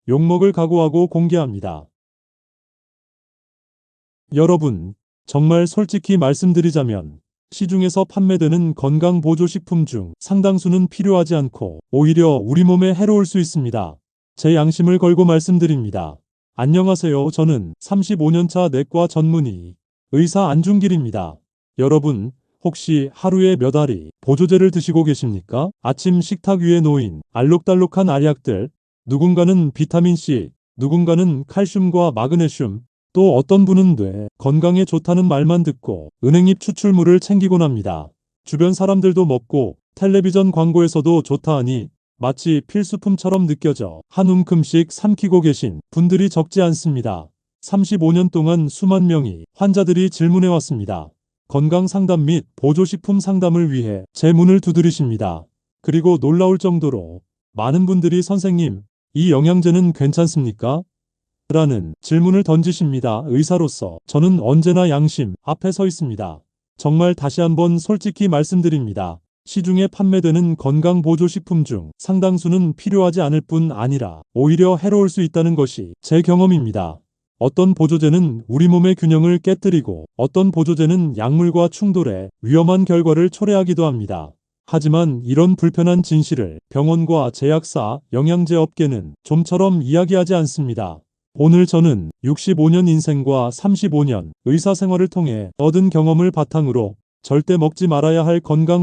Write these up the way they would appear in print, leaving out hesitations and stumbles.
욕먹을 각오하고 공개합니다. 여러분, 정말 솔직히 말씀드리자면 시중에서 판매되는 건강보조식품 중 상당수는 필요하지 않고 오히려 우리 몸에 해로울 수 있습니다. 제 양심을 걸고 말씀드립니다. 안녕하세요. 저는 35년차 내과 전문의 의사 안중길입니다. 여러분, 혹시 하루에 몇 알이 보조제를 드시고 계십니까? 아침 식탁 위에 놓인 알록달록한 알약들, 누군가는 비타민C, 누군가는 칼슘과 마그네슘, 또 어떤 분은 뇌 건강에 좋다는 말만 듣고 은행잎 추출물을 챙기곤 합니다. 주변 사람들도 먹고 텔레비전 광고에서도 좋다 하니 마치 필수품처럼 느껴져 한 움큼씩 삼키고 계신 분들이 적지 않습니다. 35년 동안 수만 명의 환자들이 질문해 왔습니다. 건강 상담 및 보조식품 상담을 위해 제 문을 두드리십니다. 그리고 놀라울 정도로 많은 분들이 선생님, 이 영양제는 괜찮습니까? 라는 질문을 던지십니다. 의사로서 저는 언제나 양심 앞에 서 있습니다. 정말 다시 한번 솔직히 말씀드립니다. 시중에 판매되는 건강보조식품 중 상당수는 필요하지 않을 뿐 아니라 오히려 해로울 수 있다는 것이 제 경험입니다. 어떤 보조제는 우리 몸의 균형을 깨뜨리고 어떤 보조제는 약물과 충돌해 위험한 결과를 초래하기도 합니다. 하지만 이런 불편한 진실을 병원과 제약사, 영양제 업계는 좀처럼 이야기하지 않습니다. 오늘 저는 65년 인생과 35년 의사 생활을 통해 얻은 경험을 바탕으로 절대 먹지 말아야 할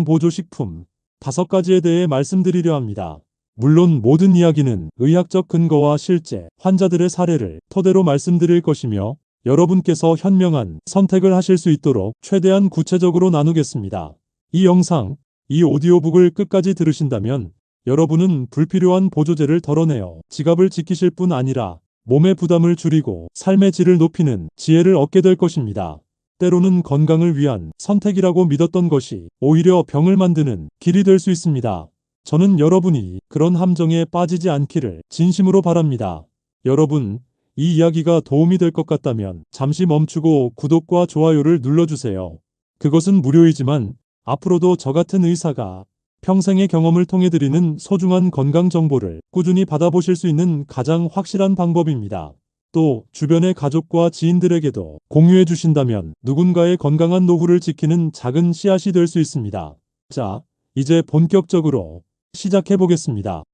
건강보조식품 5가지에 대해 말씀드리려 합니다. 물론 모든 이야기는 의학적 근거와 실제 환자들의 사례를 토대로 말씀드릴 것이며 여러분께서 현명한 선택을 하실 수 있도록 최대한 구체적으로 나누겠습니다. 이 영상, 이 오디오북을 끝까지 들으신다면 여러분은 불필요한 보조제를 덜어내어 지갑을 지키실 뿐 아니라 몸의 부담을 줄이고 삶의 질을 높이는 지혜를 얻게 될 것입니다. 때로는 건강을 위한 선택이라고 믿었던 것이 오히려 병을 만드는 길이 될 수 있습니다. 저는 여러분이 그런 함정에 빠지지 않기를 진심으로 바랍니다. 여러분, 이 이야기가 도움이 될 것 같다면 잠시 멈추고 구독과 좋아요를 눌러주세요. 그것은 무료이지만 앞으로도 저 같은 의사가 평생의 경험을 통해 드리는 소중한 건강 정보를 꾸준히 받아보실 수 있는 가장 확실한 방법입니다. 또 주변의 가족과 지인들에게도 공유해 주신다면 누군가의 건강한 노후를 지키는 작은 씨앗이 될 수 있습니다. 자, 이제 본격적으로 시작해 보겠습니다.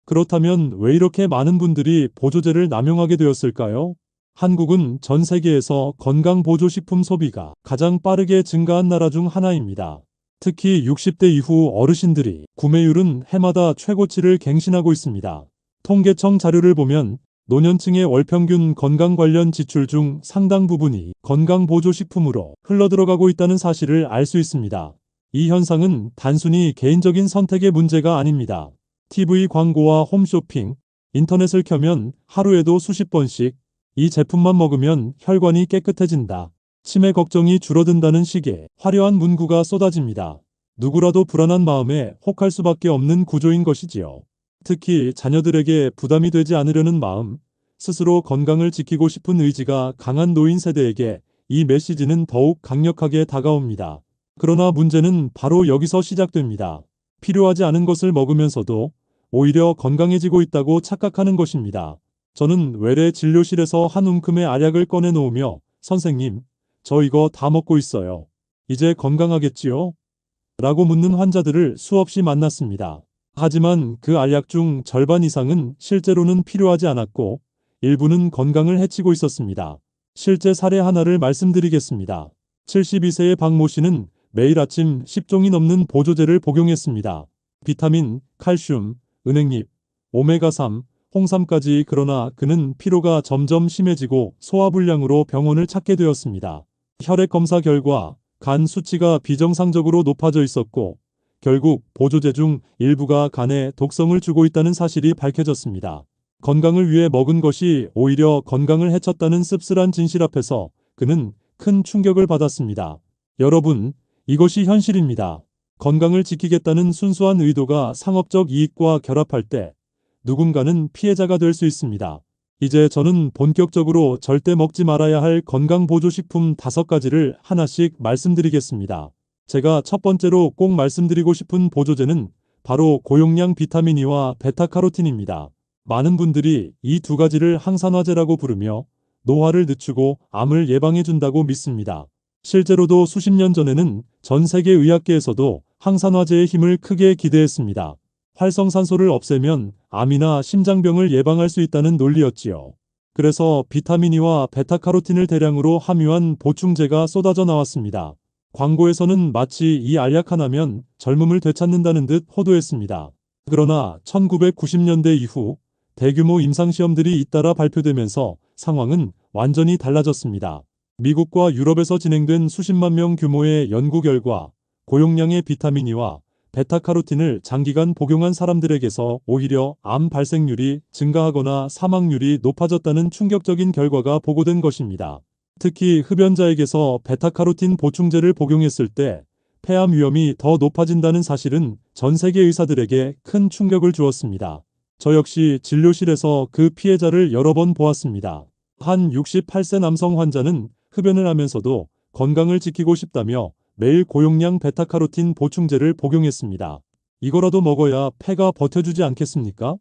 그렇다면 왜 이렇게 많은 분들이 보조제를 남용하게 되었을까요? 한국은 전 세계에서 건강보조식품 소비가 가장 빠르게 증가한 나라 중 하나입니다. 특히 60대 이후 어르신들이 구매율은 해마다 최고치를 갱신하고 있습니다. 통계청 자료를 보면 노년층의 월평균 건강 관련 지출 중 상당 부분이 건강보조식품으로 흘러들어가고 있다는 사실을 알 수 있습니다. 이 현상은 단순히 개인적인 선택의 문제가 아닙니다. TV 광고와 홈쇼핑, 인터넷을 켜면 하루에도 수십 번씩 이 제품만 먹으면 혈관이 깨끗해진다, 치매 걱정이 줄어든다는 식의 화려한 문구가 쏟아집니다. 누구라도 불안한 마음에 혹할 수밖에 없는 구조인 것이지요. 특히 자녀들에게 부담이 되지 않으려는 마음, 스스로 건강을 지키고 싶은 의지가 강한 노인 세대에게 이 메시지는 더욱 강력하게 다가옵니다. 그러나 문제는 바로 여기서 시작됩니다. 필요하지 않은 것을 먹으면서도 오히려 건강해지고 있다고 착각하는 것입니다. 저는 외래 진료실에서 한 움큼의 알약을 꺼내 놓으며 선생님, 저 이거 다 먹고 있어요. 이제 건강하겠지요? 라고 묻는 환자들을 수없이 만났습니다. 하지만 그 알약 중 절반 이상은 실제로는 필요하지 않았고 일부는 건강을 해치고 있었습니다. 실제 사례 하나를 말씀드리겠습니다. 72세의 박모 씨는 매일 아침 10종이 넘는 보조제를 복용했습니다. 비타민, 칼슘, 은행잎, 오메가3, 홍삼까지. 그러나 그는 피로가 점점 심해지고 소화불량으로 병원을 찾게 되었습니다. 혈액 검사 결과 간 수치가 비정상적으로 높아져 있었고 결국 보조제 중 일부가 간에 독성을 주고 있다는 사실이 밝혀졌습니다. 건강을 위해 먹은 것이 오히려 건강을 해쳤다는 씁쓸한 진실 앞에서 그는 큰 충격을 받았습니다. 여러분, 이것이 현실입니다. 건강을 지키겠다는 순수한 의도가 상업적 이익과 결합할 때 누군가는 피해자가 될 수 있습니다. 이제 저는 본격적으로 절대 먹지 말아야 할 건강보조식품 5가지를 하나씩 말씀드리겠습니다. 제가 첫 번째로 꼭 말씀드리고 싶은 보조제는 바로 고용량 비타민 E와 베타카로틴입니다. 많은 분들이 이 두 가지를 항산화제라고 부르며 노화를 늦추고 암을 예방해준다고 믿습니다. 실제로도 수십 년 전에는 전 세계 의학계에서도 항산화제의 힘을 크게 기대했습니다. 활성산소를 없애면 암이나 심장병을 예방할 수 있다는 논리였지요. 그래서 비타민 E와 베타카로틴을 대량으로 함유한 보충제가 쏟아져 나왔습니다. 광고에서는 마치 이 알약 하나면 젊음을 되찾는다는 듯 호도했습니다. 그러나 1990년대 이후 대규모 임상시험들이 잇따라 발표되면서 상황은 완전히 달라졌습니다. 미국과 유럽에서 진행된 수십만 명 규모의 연구 결과 고용량의 비타민 E와 베타카로틴을 장기간 복용한 사람들에게서 오히려 암 발생률이 증가하거나 사망률이 높아졌다는 충격적인 결과가 보고된 것입니다. 특히 흡연자에게서 베타카로틴 보충제를 복용했을 때 폐암 위험이 더 높아진다는 사실은 전 세계 의사들에게 큰 충격을 주었습니다. 저 역시 진료실에서 그 피해자를 여러 번 보았습니다. 한 68세 남성 환자는 흡연을 하면서도 건강을 지키고 싶다며 매일 고용량 베타카로틴 보충제를 복용했습니다. 이거라도 먹어야 폐가 버텨주지 않겠습니까?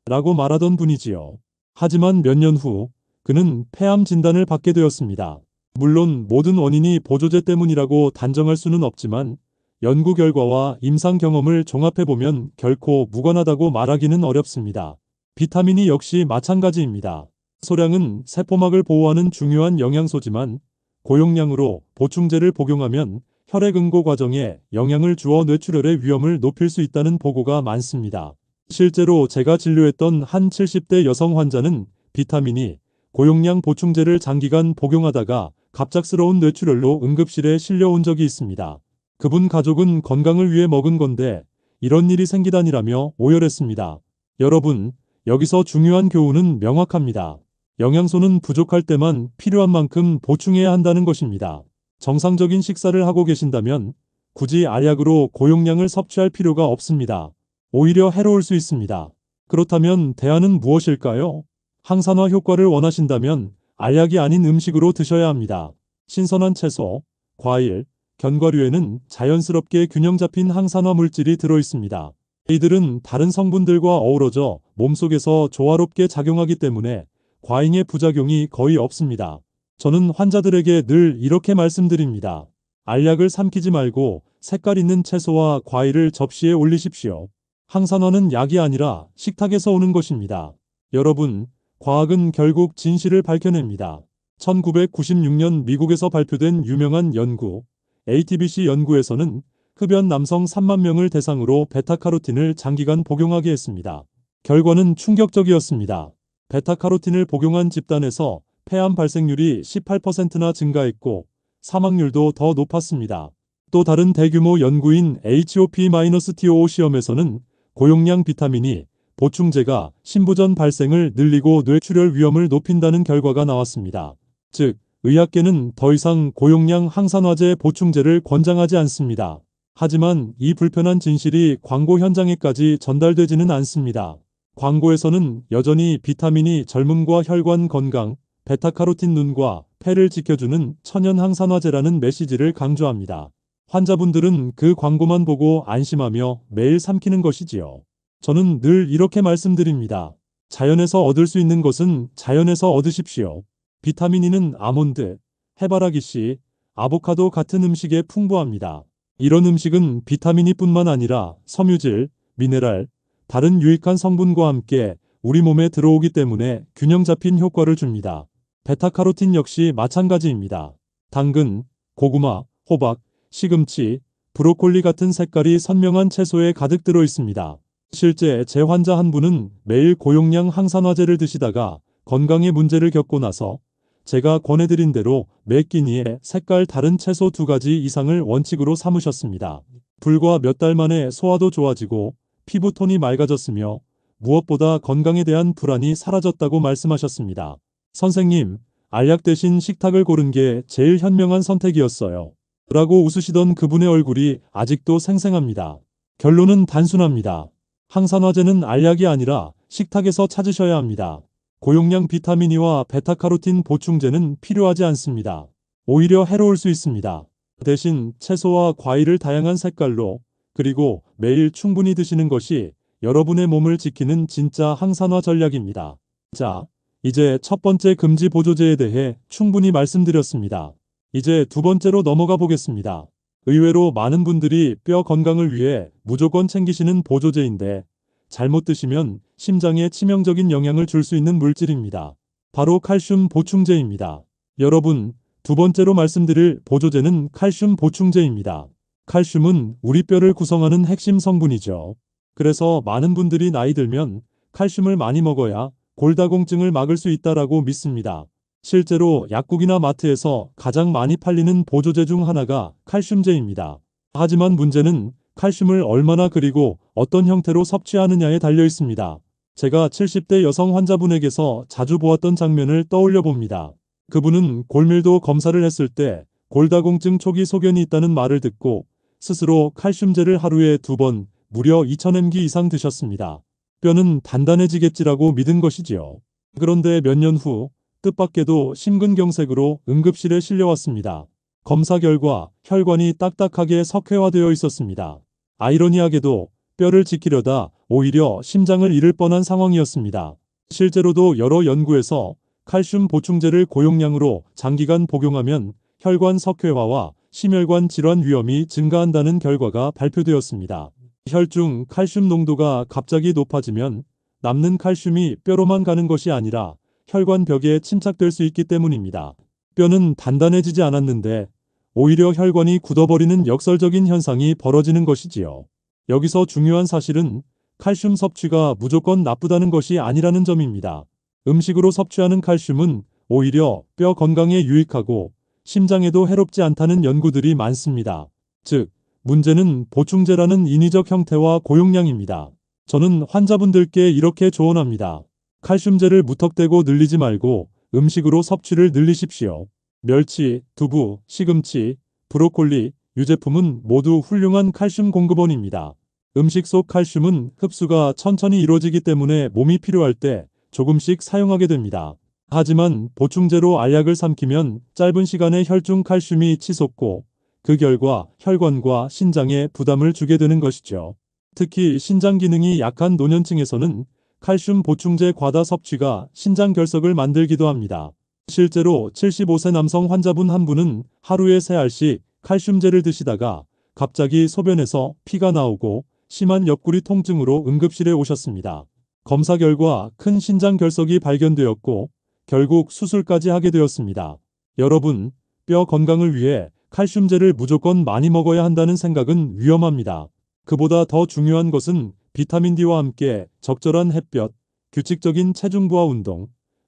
라고 말하던 분이지요. 하지만 몇 년 후 그는 폐암 진단을 받게 되었습니다. 물론 모든 원인이 보조제 때문이라고 단정할 수는 없지만 연구 결과와 임상 경험을 종합해보면 결코 무관하다고 말하기는 어렵습니다. 비타민이 역시 마찬가지입니다. 소량은 세포막을 보호하는 중요한 영양소지만 고용량으로 보충제를 복용하면 혈액응고 과정에 영향을 주어 뇌출혈의 위험을 높일 수 있다는 보고가 많습니다. 실제로 제가 진료했던 한 70대 여성 환자는 비타민이 고용량 보충제를 장기간 복용하다가 갑작스러운 뇌출혈로 응급실에 실려온 적이 있습니다. 그분 가족은 건강을 위해 먹은 건데 이런 일이 생기다니라며 오열했습니다. 여러분, 여기서 중요한 교훈은 명확합니다. 영양소는 부족할 때만 필요한 만큼 보충해야 한다는 것입니다. 정상적인 식사를 하고 계신다면 굳이 알약으로 고용량을 섭취할 필요가 없습니다. 오히려 해로울 수 있습니다. 그렇다면 대안은 무엇일까요? 항산화 효과를 원하신다면 알약이 아닌 음식으로 드셔야 합니다. 신선한 채소, 과일, 견과류에는 자연스럽게 균형 잡힌 항산화 물질이 들어있습니다. 이들은 다른 성분들과 어우러져 몸속에서 조화롭게 작용하기 때문에 과잉의 부작용이 거의 없습니다. 저는 환자들에게 늘 이렇게 말씀드립니다. 알약을 삼키지 말고 색깔 있는 채소와 과일을 접시에 올리십시오. 항산화는 약이 아니라 식탁에서 오는 것입니다. 여러분, 과학은 결국 진실을 밝혀냅니다. 1996년 미국에서 발표된 유명한 연구, ATBC 연구에서는 흡연 남성 3만 명을 대상으로 베타카로틴을 장기간 복용하게 했습니다. 결과는 충격적이었습니다. 베타카로틴을 복용한 집단에서 폐암 발생률이 18%나 증가했고 사망률도 더 높았습니다. 또 다른 대규모 연구인 HOP-TOO 시험에서는 고용량 비타민이 보충제가 신부전 발생을 늘리고 뇌출혈 위험을 높인다는 결과가 나왔습니다. 즉, 의학계는 더 이상 고용량 항산화제 보충제를 권장하지 않습니다. 하지만 이 불편한 진실이 광고 현장에까지 전달되지는 않습니다. 광고에서는 여전히 비타민이 젊음과 혈관 건강, 베타카로틴 눈과 폐를 지켜주는 천연 항산화제라는 메시지를 강조합니다. 환자분들은 그 광고만 보고 안심하며 매일 삼키는 것이지요. 저는 늘 이렇게 말씀드립니다. 자연에서 얻을 수 있는 것은 자연에서 얻으십시오. 비타민 E는 아몬드, 해바라기씨, 아보카도 같은 음식에 풍부합니다. 이런 음식은 비타민 E뿐만 아니라 섬유질, 미네랄, 다른 유익한 성분과 함께 우리 몸에 들어오기 때문에 균형 잡힌 효과를 줍니다. 베타카로틴 역시 마찬가지입니다. 당근, 고구마, 호박, 시금치, 브로콜리 같은 색깔이 선명한 채소에 가득 들어 있습니다. 실제 제 환자 한 분은 매일 고용량 항산화제를 드시다가 건강에 문제를 겪고 나서 제가 권해드린 대로 매 끼니에 색깔 다른 채소 2가지 이상을 원칙으로 삼으셨습니다. 불과 몇 달 만에 소화도 좋아지고 피부톤이 맑아졌으며 무엇보다 건강에 대한 불안이 사라졌다고 말씀하셨습니다. 선생님, 알약 대신 식탁을 고른 게 제일 현명한 선택이었어요. 라고 웃으시던 그분의 얼굴이 아직도 생생합니다. 결론은 단순합니다. 항산화제는 알약이 아니라 식탁에서 찾으셔야 합니다. 고용량 비타민 E와 베타카로틴 보충제는 필요하지 않습니다. 오히려 해로울 수 있습니다. 대신 채소와 과일을 다양한 색깔로 그리고 매일 충분히 드시는 것이 여러분의 몸을 지키는 진짜 항산화 전략입니다. 자, 이제 첫 번째 금지 보조제에 대해 충분히 말씀드렸습니다. 이제 두 번째로 넘어가 보겠습니다. 의외로 많은 분들이 뼈 건강을 위해 무조건 챙기시는 보조제인데 잘못 드시면 심장에 치명적인 영향을 줄 수 있는 물질입니다. 바로 칼슘 보충제입니다. 여러분, 두 번째로 말씀드릴 보조제는 칼슘 보충제입니다. 칼슘은 우리 뼈를 구성하는 핵심 성분이죠. 그래서 많은 분들이 나이 들면 칼슘을 많이 먹어야 골다공증을 막을 수 있다라고 믿습니다. 실제로 약국이나 마트에서 가장 많이 팔리는 보조제 중 하나가 칼슘제입니다. 하지만 문제는 칼슘을 얼마나 그리고 어떤 형태로 섭취하느냐에 달려 있습니다. 제가 70대 여성 환자분에게서 자주 보았던 장면을 떠올려 봅니다. 그분은 골밀도 검사를 했을 때 골다공증 초기 소견이 있다는 말을 듣고 스스로 칼슘제를 하루에 2번 무려 2000mg 이상 드셨습니다. 뼈는 단단해지겠지라고 믿은 것이지요. 그런데 몇 년 후 뜻밖에도 심근경색으로 응급실에 실려왔습니다. 검사 결과 혈관이 딱딱하게 석회화되어 있었습니다. 아이러니하게도 뼈를 지키려다 오히려 심장을 잃을 뻔한 상황이었습니다. 실제로도 여러 연구에서 칼슘 보충제를 고용량으로 장기간 복용하면 혈관 석회화와 심혈관 질환 위험이 증가한다는 결과가 발표되었습니다. 혈중 칼슘 농도가 갑자기 높아지면 남는 칼슘이 뼈로만 가는 것이 아니라 혈관 벽에 침착될 수 있기 때문입니다. 뼈는 단단해지지 않았는데 오히려 혈관이 굳어버리는 역설적인 현상이 벌어지는 것이지요. 여기서 중요한 사실은 칼슘 섭취가 무조건 나쁘다는 것이 아니라는 점입니다. 음식으로 섭취하는 칼슘은 오히려 뼈 건강에 유익하고 심장에도 해롭지 않다는 연구들이 많습니다. 즉, 문제는 보충제라는 인위적 형태와 고용량입니다. 저는 환자분들께 이렇게 조언합니다. 칼슘제를 무턱대고 늘리지 말고 음식으로 섭취를 늘리십시오. 멸치, 두부, 시금치, 브로콜리, 유제품은 모두 훌륭한 칼슘 공급원입니다. 음식 속 칼슘은 흡수가 천천히 이루어지기 때문에 몸이 필요할 때 조금씩 사용하게 됩니다. 하지만 보충제로 알약을 삼키면 짧은 시간에 혈중 칼슘이 치솟고 그 결과 혈관과 신장에 부담을 주게 되는 것이죠. 특히 신장 기능이 약한 노년층에서는 칼슘 보충제 과다 섭취가 신장 결석을 만들기도 합니다. 실제로 75세 남성 환자분 한 분은 하루에 3알씩 칼슘제를 드시다가 갑자기 소변에서 피가 나오고 심한 옆구리 통증으로 응급실에 오셨습니다. 검사 결과 큰 신장 결석이 발견되었고 결국 수술까지 하게 되었습니다. 여러분, 뼈 건강을 위해 칼슘제를 무조건 많이 먹어야 한다는 생각은 위험합니다. 그보다 더 중요한 것은 비타민 D와 함께 적절한 햇볕, 규칙적인 체중부하 운동,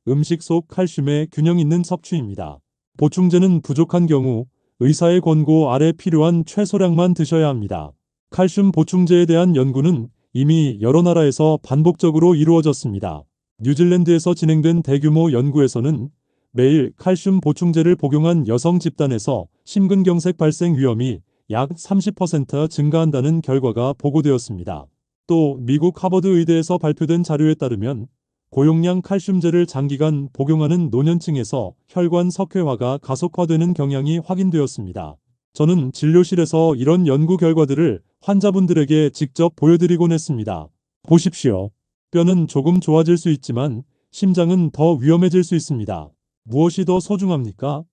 음식 속 칼슘의 균형 있는 섭취입니다. 보충제는 부족한 경우 의사의 권고 아래 필요한 최소량만 드셔야 합니다. 칼슘 보충제에 대한 연구는 이미 여러 나라에서 반복적으로 이루어졌습니다. 뉴질랜드에서 진행된 대규모 연구에서는 매일 칼슘 보충제를 복용한 여성 집단에서 심근경색 발생 위험이 약 30% 증가한다는 결과가 보고되었습니다. 또 미국 하버드 의대에서 발표된 자료에 따르면 고용량 칼슘제를 장기간 복용하는 노년층에서 혈관 석회화가 가속화되는 경향이 확인되었습니다. 저는 진료실에서 이런 연구 결과들을 환자분들에게 직접 보여드리곤 했습니다. 보십시오. 뼈는 조금 좋아질 수 있지만 심장은 더 위험해질 수 있습니다. 무엇이 더 소중합니까?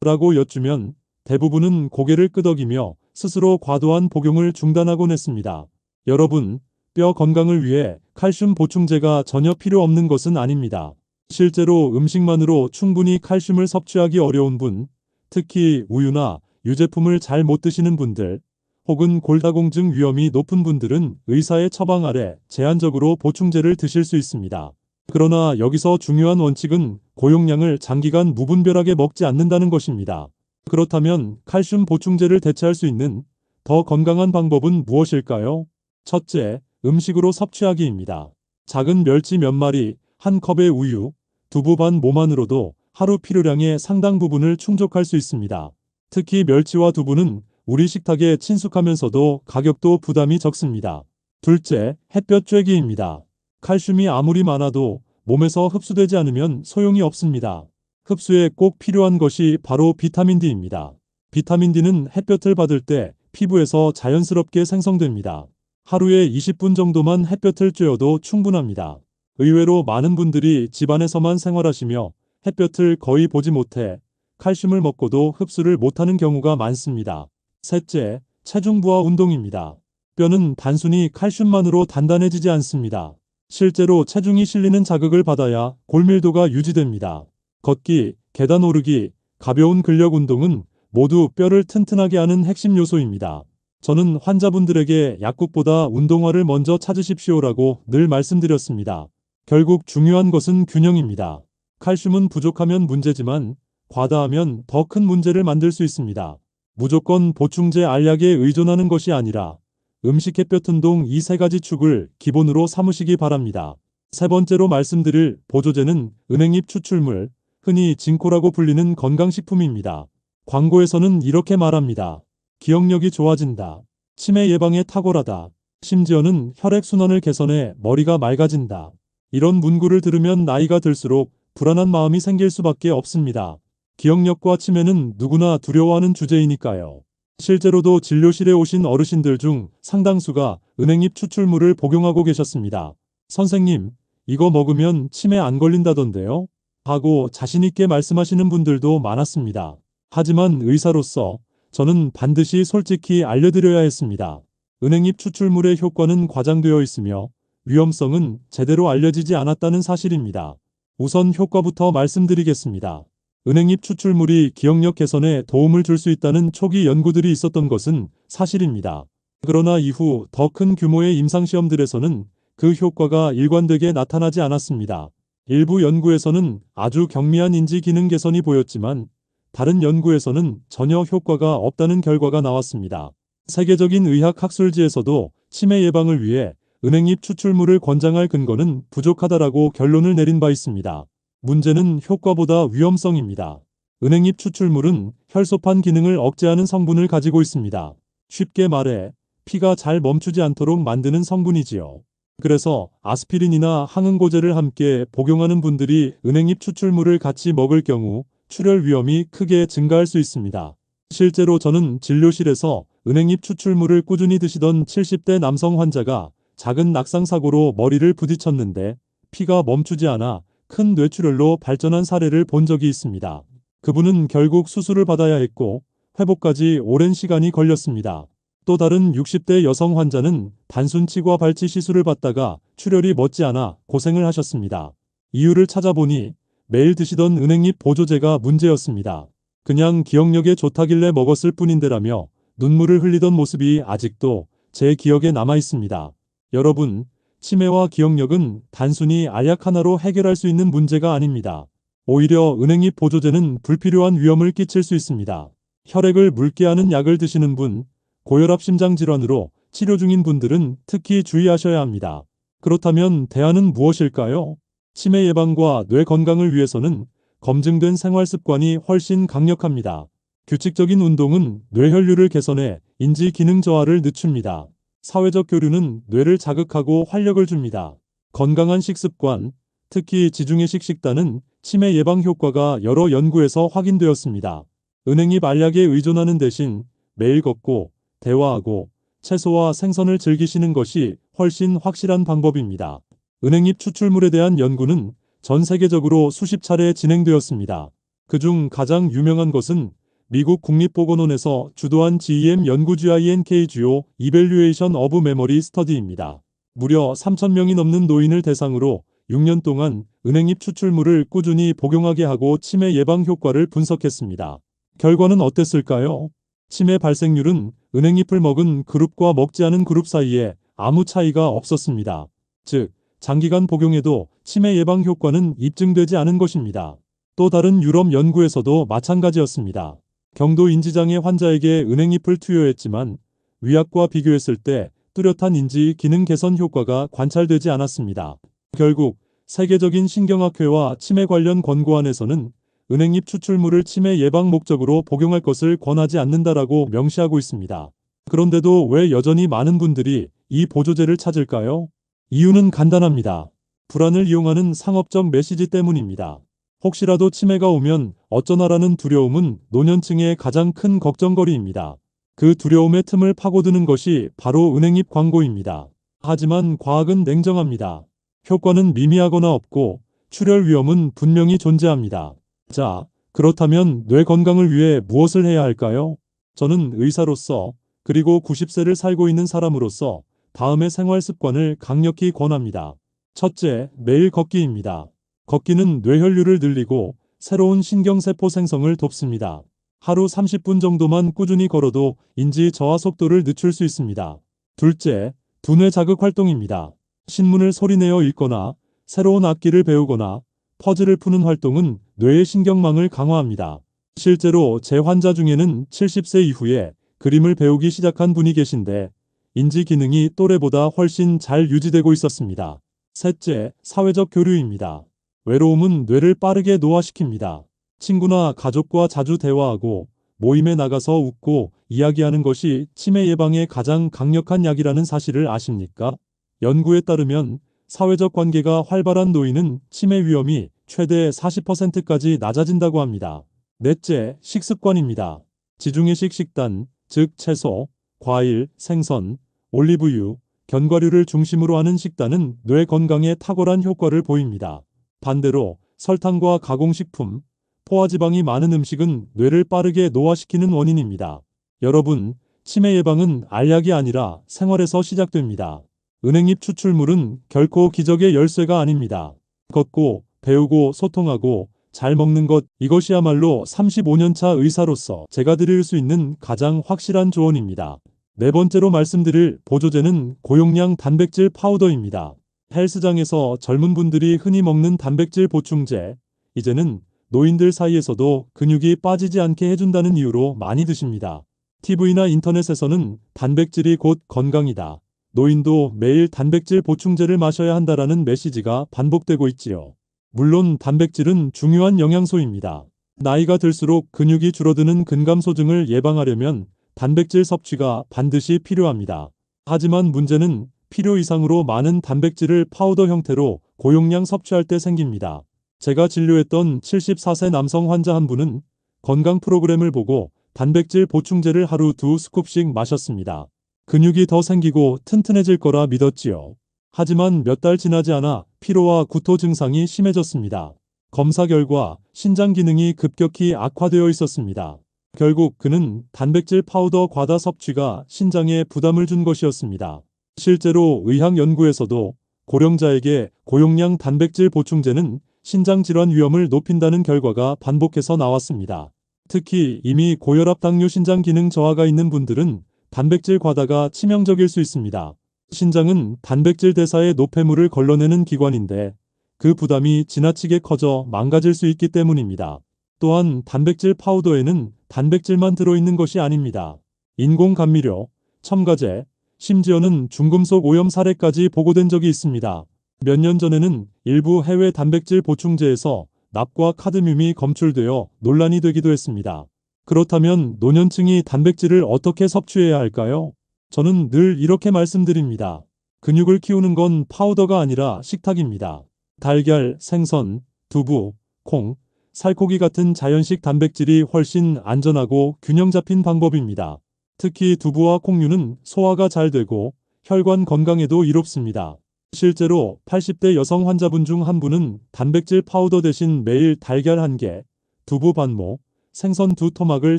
라고 여쭈면 대부분은 고개를 끄덕이며 스스로 과도한 복용을 중단하곤 했습니다. 여러분, 뼈 건강을 위해 칼슘 보충제가 전혀 필요 없는 것은 아닙니다. 실제로 음식만으로 충분히 칼슘을 섭취하기 어려운 분, 특히 우유나 유제품을 잘 못 드시는 분들, 혹은 골다공증 위험이 높은 분들은 의사의 처방 아래 제한적으로 보충제를 드실 수 있습니다. 그러나 여기서 중요한 원칙은 고용량을 장기간 무분별하게 먹지 않는다는 것입니다. 그렇다면 칼슘 보충제를 대체할 수 있는 더 건강한 방법은 무엇일까요? 첫째, 음식으로 섭취하기입니다. 작은 멸치 몇 마리, 한 컵의 우유, 두부 반 모만으로도 하루 필요량의 상당 부분을 충족할 수 있습니다. 특히 멸치와 두부는 우리 식탁에 친숙하면서도 가격도 부담이 적습니다. 둘째, 햇볕 쬐기입니다. 칼슘이 아무리 많아도 몸에서 흡수되지 않으면 소용이 없습니다. 흡수에 꼭 필요한 것이 바로 비타민 D입니다. 비타민 D는 햇볕을 받을 때 피부에서 자연스럽게 생성됩니다. 하루에 20분 정도만 햇볕을 쬐어도 충분합니다. 의외로 많은 분들이 집안에서만 생활하시며 햇볕을 거의 보지 못해 칼슘을 먹고도 흡수를 못하는 경우가 많습니다. 셋째, 체중부하 운동입니다. 뼈는 단순히 칼슘만으로 단단해지지 않습니다. 실제로 체중이 실리는 자극을 받아야 골밀도가 유지됩니다. 걷기, 계단 오르기, 가벼운 근력 운동은 모두 뼈를 튼튼하게 하는 핵심 요소입니다. 저는 환자분들에게 약국보다 운동화를 먼저 찾으십시오라고 늘 말씀드렸습니다. 결국 중요한 것은 균형입니다. 칼슘은 부족하면 문제지만 과다하면 더 큰 문제를 만들 수 있습니다. 무조건 보충제 알약에 의존하는 것이 아니라 음식, 햇볕, 운동 이 세 가지 축을 기본으로 삼으시기 바랍니다. 세 번째로 말씀드릴 보조제는 은행잎 추출물, 흔히 징코라고 불리는 건강식품입니다. 광고에서는 이렇게 말합니다. 기억력이 좋아진다. 치매 예방에 탁월하다. 심지어는 혈액순환을 개선해 머리가 맑아진다. 이런 문구를 들으면 나이가 들수록 불안한 마음이 생길 수밖에 없습니다. 기억력과 치매는 누구나 두려워하는 주제이니까요. 실제로도 진료실에 오신 어르신들 중 상당수가 은행잎 추출물을 복용하고 계셨습니다. 선생님, 이거 먹으면 치매 안 걸린다던데요? 하고 자신있게 말씀하시는 분들도 많았습니다. 하지만 의사로서 저는 반드시 솔직히 알려드려야 했습니다. 은행잎 추출물의 효과는 과장되어 있으며 위험성은 제대로 알려지지 않았다는 사실입니다. 우선 효과부터 말씀드리겠습니다. 은행잎 추출물이 기억력 개선에 도움을 줄 수 있다는 초기 연구들이 있었던 것은 사실입니다. 그러나 이후 더 큰 규모의 임상시험들에서는 그 효과가 일관되게 나타나지 않았습니다. 일부 연구에서는 아주 경미한 인지 기능 개선이 보였지만 다른 연구에서는 전혀 효과가 없다는 결과가 나왔습니다. 세계적인 의학 학술지에서도 치매 예방을 위해 은행잎 추출물을 권장할 근거는 부족하다라고 결론을 내린 바 있습니다. 문제는 효과보다 위험성입니다. 은행잎 추출물은 혈소판 기능을 억제하는 성분을 가지고 있습니다. 쉽게 말해 피가 잘 멈추지 않도록 만드는 성분이지요. 그래서 아스피린이나 항응고제를 함께 복용하는 분들이 은행잎 추출물을 같이 먹을 경우 출혈 위험이 크게 증가할 수 있습니다. 실제로 저는 진료실에서 은행잎 추출물을 꾸준히 드시던 70대 남성 환자가 작은 낙상사고로 머리를 부딪혔는데 피가 멈추지 않아 큰 뇌출혈로 발전한 사례를 본 적이 있습니다. 그분은 결국 수술을 받아야 했고 회복까지 오랜 시간이 걸렸습니다. 또 다른 60대 여성 환자는 단순 치과 발치 시술을 받다가 출혈이 멎지않아 고생을 하셨습니다. 이유를 찾아보니 매일 드시던 은행잎 보조제가 문제였습니다. 그냥 기억력에 좋다길래 먹었을 뿐인데라며 눈물을 흘리던 모습이 아직도 제 기억에 남아 있습니다. 여러분, 치매와 기억력은 단순히 알약 하나로 해결할 수 있는 문제가 아닙니다. 오히려 은행잎 보조제는 불필요한 위험을 끼칠 수 있습니다. 혈액을 묽게 하는 약을 드시는 분, 고혈압 심장질환으로 치료 중인 분들은 특히 주의하셔야 합니다. 그렇다면 대안은 무엇일까요? 치매 예방과 뇌 건강을 위해서는 검증된 생활 습관이 훨씬 강력합니다. 규칙적인 운동은 뇌혈류를 개선해 인지 기능 저하를 늦춥니다. 사회적 교류는 뇌를 자극하고 활력을 줍니다. 건강한 식습관, 특히 지중해식 식단은 치매 예방 효과가 여러 연구에서 확인되었습니다. 은행잎 알약에 의존하는 대신 매일 걷고 대화하고 채소와 생선을 즐기시는 것이 훨씬 확실한 방법입니다. 은행잎 추출물에 대한 연구는 전 세계적으로 수십 차례 진행되었습니다. 그중 가장 유명한 것은 미국 국립보건원에서 주도한 GEM 연구 GINK 주요 이밸류에이션 오브 메모리 스터디입니다. 무려 3,000명이 넘는 노인을 대상으로 6년 동안 은행잎 추출물을 꾸준히 복용하게 하고 치매 예방 효과를 분석했습니다. 결과는 어땠을까요? 치매 발생률은 은행잎을 먹은 그룹과 먹지 않은 그룹 사이에 아무 차이가 없었습니다. 즉, 장기간 복용해도 치매 예방 효과는 입증되지 않은 것입니다. 또 다른 유럽 연구에서도 마찬가지였습니다. 경도 인지장애 환자에게 은행잎을 투여했지만 위약과 비교했을 때 뚜렷한 인지 기능 개선 효과가 관찰되지 않았습니다. 결국 세계적인 신경학회와 치매 관련 권고안에서는 은행잎 추출물을 치매 예방 목적으로 복용할 것을 권하지 않는다라고 명시하고 있습니다. 그런데도 왜 여전히 많은 분들이 이 보조제를 찾을까요? 이유는 간단합니다. 불안을 이용하는 상업적 메시지 때문입니다. 혹시라도 치매가 오면 어쩌나라는 두려움은 노년층의 가장 큰 걱정거리입니다. 그 두려움의 틈을 파고드는 것이 바로 은행잎 광고입니다. 하지만 과학은 냉정합니다. 효과는 미미하거나 없고 출혈 위험은 분명히 존재합니다. 자, 그렇다면 뇌 건강을 위해 무엇을 해야 할까요? 저는 의사로서 그리고 90세를 살고 있는 사람으로서 다음의 생활 습관을 강력히 권합니다. 첫째, 매일 걷기입니다. 걷기는 뇌혈류를 늘리고 새로운 신경세포 생성을 돕습니다. 하루 30분 정도만 꾸준히 걸어도 인지 저하 속도를 늦출 수 있습니다. 둘째, 두뇌 자극 활동입니다. 신문을 소리내어 읽거나 새로운 악기를 배우거나 퍼즐을 푸는 활동은 뇌의 신경망을 강화합니다. 실제로 제 환자 중에는 70세 이후에 그림을 배우기 시작한 분이 계신데 인지 기능이 또래보다 훨씬 잘 유지되고 있었습니다. 셋째, 사회적 교류입니다. 외로움은 뇌를 빠르게 노화시킵니다. 친구나 가족과 자주 대화하고 모임에 나가서 웃고 이야기하는 것이 치매 예방에 가장 강력한 약이라는 사실을 아십니까? 연구에 따르면 사회적 관계가 활발한 노인은 치매 위험이 최대 40%까지 낮아진다고 합니다. 넷째, 식습관입니다. 지중해식 식단, 즉 채소, 과일, 생선, 올리브유, 견과류를 중심으로 하는 식단은 뇌 건강에 탁월한 효과를 보입니다. 반대로 설탕과 가공식품, 포화지방이 많은 음식은 뇌를 빠르게 노화시키는 원인입니다. 여러분, 치매 예방은 알약이 아니라 생활에서 시작됩니다. 은행잎 추출물은 결코 기적의 열쇠가 아닙니다. 걷고, 배우고, 소통하고, 잘 먹는 것, 이것이야말로 35년차 의사로서 제가 드릴 수 있는 가장 확실한 조언입니다. 네 번째로 말씀드릴 보조제는 고용량 단백질 파우더입니다. 헬스장에서 젊은 분들이 흔히 먹는 단백질 보충제, 이제는 노인들 사이에서도 근육이 빠지지 않게 해준다는 이유로 많이 드십니다. TV나 인터넷에서는 단백질이 곧 건강이다. 노인도 매일 단백질 보충제를 마셔야 한다라는 메시지가 반복되고 있지요. 물론 단백질은 중요한 영양소입니다. 나이가 들수록 근육이 줄어드는 근감소증을 예방하려면 단백질 섭취가 반드시 필요합니다. 하지만 문제는 필요 이상으로 많은 단백질을 파우더 형태로 고용량 섭취할 때 생깁니다. 제가 진료했던 74세 남성 환자 한 분은 건강 프로그램을 보고 단백질 보충제를 하루 2스쿱씩 마셨습니다. 근육이 더 생기고 튼튼해질 거라 믿었지요. 하지만 몇 달 지나지 않아 피로와 구토 증상이 심해졌습니다. 검사 결과 신장 기능이 급격히 악화되어 있었습니다. 결국 그는 단백질 파우더 과다 섭취가 신장에 부담을 준 것이었습니다. 실제로 의학 연구에서도 고령자에게 고용량 단백질 보충제는 신장 질환 위험을 높인다는 결과가 반복해서 나왔습니다. 특히 이미 고혈압 당뇨 신장 기능 저하가 있는 분들은 단백질 과다가 치명적일 수 있습니다. 신장은 단백질 대사의 노폐물을 걸러내는 기관인데 그 부담이 지나치게 커져 망가질 수 있기 때문입니다. 또한 단백질 파우더에는 단백질만 들어있는 것이 아닙니다. 인공 감미료, 첨가제, 심지어는 중금속 오염 사례까지 보고된 적이 있습니다. 몇 년 전에는 일부 해외 단백질 보충제에서 납과 카드뮴이 검출되어 논란이 되기도 했습니다. 그렇다면 노년층이 단백질을 어떻게 섭취해야 할까요? 저는 늘 이렇게 말씀드립니다. 근육을 키우는 건 파우더가 아니라 식탁입니다. 달걀, 생선, 두부, 콩, 살코기 같은 자연식 단백질이 훨씬 안전하고 균형 잡힌 방법입니다. 특히 두부와 콩류는 소화가 잘 되고 혈관 건강에도 이롭습니다. 실제로 80대 여성 환자분 중 한 분은 단백질 파우더 대신 매일 달걀 1개, 두부 반모, 생선 2토막을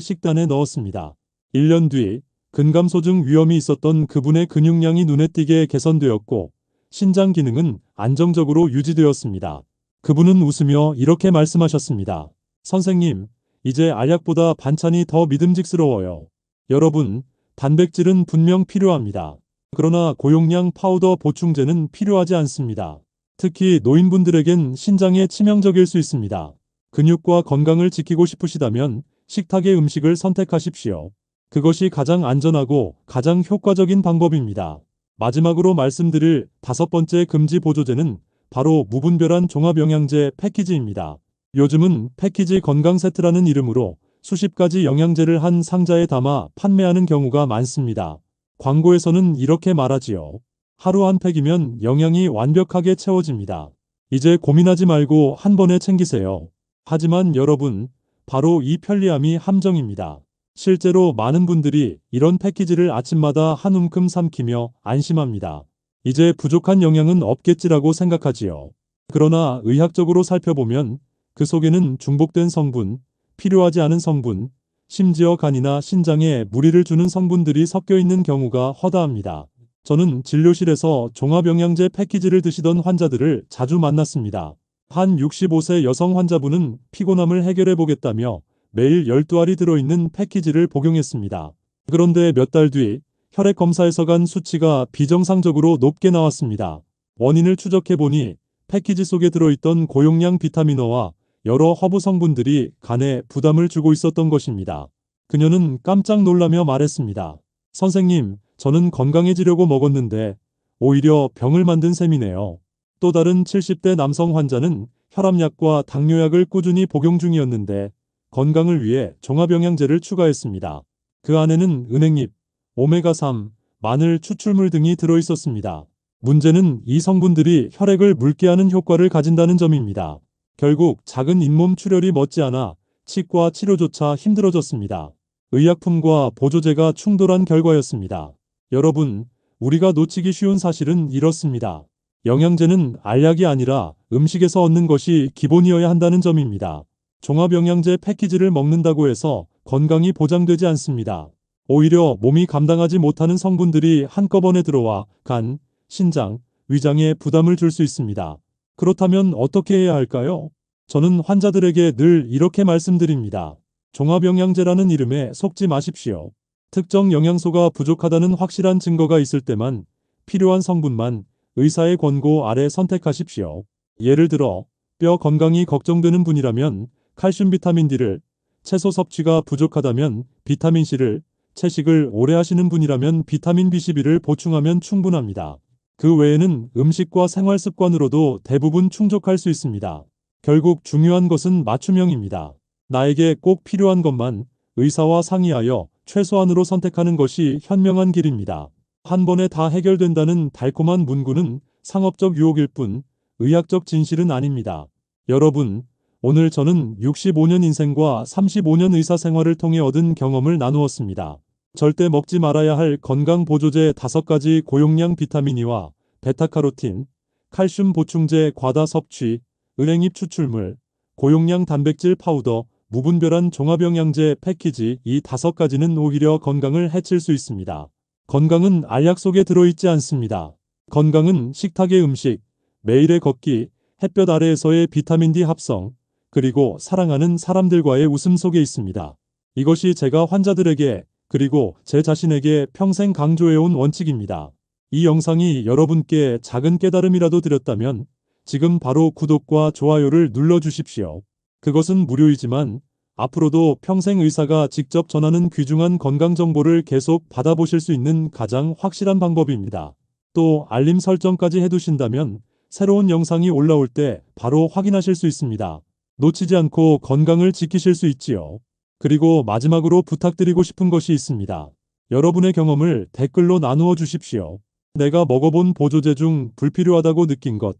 식단에 넣었습니다. 1년 뒤 근감소증 위험이 있었던 그분의 근육량이 눈에 띄게 개선되었고 신장 기능은 안정적으로 유지되었습니다. 그분은 웃으며 이렇게 말씀하셨습니다. 선생님, 이제 알약보다 반찬이 더 믿음직스러워요. 여러분, 단백질은 분명 필요합니다. 그러나 고용량 파우더 보충제는 필요하지 않습니다. 특히 노인분들에겐 신장에 치명적일 수 있습니다. 근육과 건강을 지키고 싶으시다면 식탁의 음식을 선택하십시오. 그것이 가장 안전하고 가장 효과적인 방법입니다. 마지막으로 말씀드릴 5번째 금지 보조제는 바로 무분별한 종합영양제 패키지입니다. 요즘은 패키지 건강 세트라는 이름으로 수십 가지 영양제를 한 상자에 담아 판매하는 경우가 많습니다. 광고에서는 이렇게 말하지요. 하루 한 팩이면 영양이 완벽하게 채워집니다. 이제 고민하지 말고 한 번에 챙기세요. 하지만 여러분, 바로 이 편리함이 함정입니다. 실제로 많은 분들이 이런 패키지를 아침마다 한 움큼 삼키며 안심합니다. 이제 부족한 영양은 없겠지라고 생각하지요. 그러나 의학적으로 살펴보면 그 속에는 중복된 성분, 필요하지 않은 성분, 심지어 간이나 신장에 무리를 주는 성분들이 섞여 있는 경우가 허다합니다. 저는 진료실에서 종합영양제 패키지를 드시던 환자들을 자주 만났습니다. 한 65세 여성 환자분은 피곤함을 해결해 보겠다며 매일 12알이 들어있는 패키지를 복용했습니다. 그런데 몇 달 뒤 혈액 검사에서 간 수치가 비정상적으로 높게 나왔습니다. 원인을 추적해 보니 패키지 속에 들어있던 고용량 비타민어와 여러 허브 성분들이 간에 부담을 주고 있었던 것입니다. 그녀는 깜짝 놀라며 말했습니다. 선생님, 저는 건강해지려고 먹었는데 오히려 병을 만든 셈이네요. 또 다른 70대 남성 환자는 혈압약과 당뇨약을 꾸준히 복용 중이었는데 건강을 위해 종합영양제를 추가했습니다. 그 안에는 은행잎, 오메가3, 마늘 추출물 등이 들어있었습니다. 문제는 이 성분들이 혈액을 묽게 하는 효과를 가진다는 점입니다. 결국 작은 잇몸 출혈이 머지않아 치과 치료조차 힘들어졌습니다. 의약품과 보조제가 충돌한 결과였습니다. 여러분, 우리가 놓치기 쉬운 사실은 이렇습니다. 영양제는 알약이 아니라 음식에서 얻는 것이 기본이어야 한다는 점입니다. 종합영양제 패키지를 먹는다고 해서 건강이 보장되지 않습니다. 오히려 몸이 감당하지 못하는 성분들이 한꺼번에 들어와 간, 신장, 위장에 부담을 줄 수 있습니다. 그렇다면 어떻게 해야 할까요? 저는 환자들에게 늘 이렇게 말씀드립니다. 종합영양제라는 이름에 속지 마십시오. 특정 영양소가 부족하다는 확실한 증거가 있을 때만 필요한 성분만 의사의 권고 아래 선택하십시오. 예를 들어 뼈 건강이 걱정되는 분이라면 칼슘 비타민 D를, 채소 섭취가 부족하다면 비타민 C를, 채식을 오래 하시는 분이라면 비타민 B12를 보충하면 충분합니다. 그 외에는 음식과 생활 습관으로도 대부분 충족할 수 있습니다. 결국 중요한 것은 맞춤형입니다. 나에게 꼭 필요한 것만 의사와 상의하여 최소한으로 선택하는 것이 현명한 길입니다. 한 번에 다 해결된다는 달콤한 문구는 상업적 유혹일 뿐 의학적 진실은 아닙니다. 여러분, 오늘 저는 65년 인생과 35년 의사 생활을 통해 얻은 경험을 나누었습니다. 절대 먹지 말아야 할 건강 보조제 5가지 고용량 비타민이와 베타카로틴, 칼슘 보충제 과다 섭취, 은행잎 추출물, 고용량 단백질 파우더, 무분별한 종합영양제 패키지 이 5가지는 오히려 건강을 해칠 수 있습니다. 건강은 알약 속에 들어있지 않습니다. 건강은 식탁의 음식, 매일의 걷기, 햇볕 아래에서의 비타민 D 합성, 그리고 사랑하는 사람들과의 웃음 속에 있습니다. 이것이 제가 환자들에게 그리고 제 자신에게 평생 강조해온 원칙입니다. 이 영상이 여러분께 작은 깨달음이라도 드렸다면 지금 바로 구독과 좋아요를 눌러주십시오. 그것은 무료이지만 앞으로도 평생 의사가 직접 전하는 귀중한 건강 정보를 계속 받아보실 수 있는 가장 확실한 방법입니다. 또 알림 설정까지 해두신다면 새로운 영상이 올라올 때 바로 확인하실 수 있습니다. 놓치지 않고 건강을 지키실 수 있지요. 그리고 마지막으로 부탁드리고 싶은 것이 있습니다. 여러분의 경험을 댓글로 나누어 주십시오. 내가 먹어본 보조제 중 불필요하다고 느낀 것,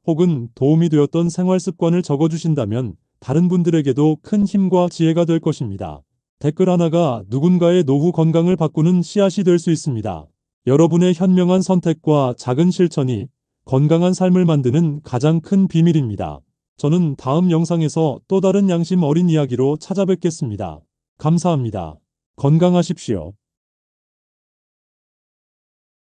혹은 도움이 되었던 생활 습관을 적어주신다면 다른 분들에게도 큰 힘과 지혜가 될 것입니다. 댓글 하나가 누군가의 노후 건강을 바꾸는 씨앗이 될 수 있습니다. 여러분의 현명한 선택과 작은 실천이 건강한 삶을 만드는 가장 큰 비밀입니다. 저는 다음 영상에서 또 다른 양심 어린 이야기로 찾아뵙겠습니다. 감사합니다. 건강하십시오.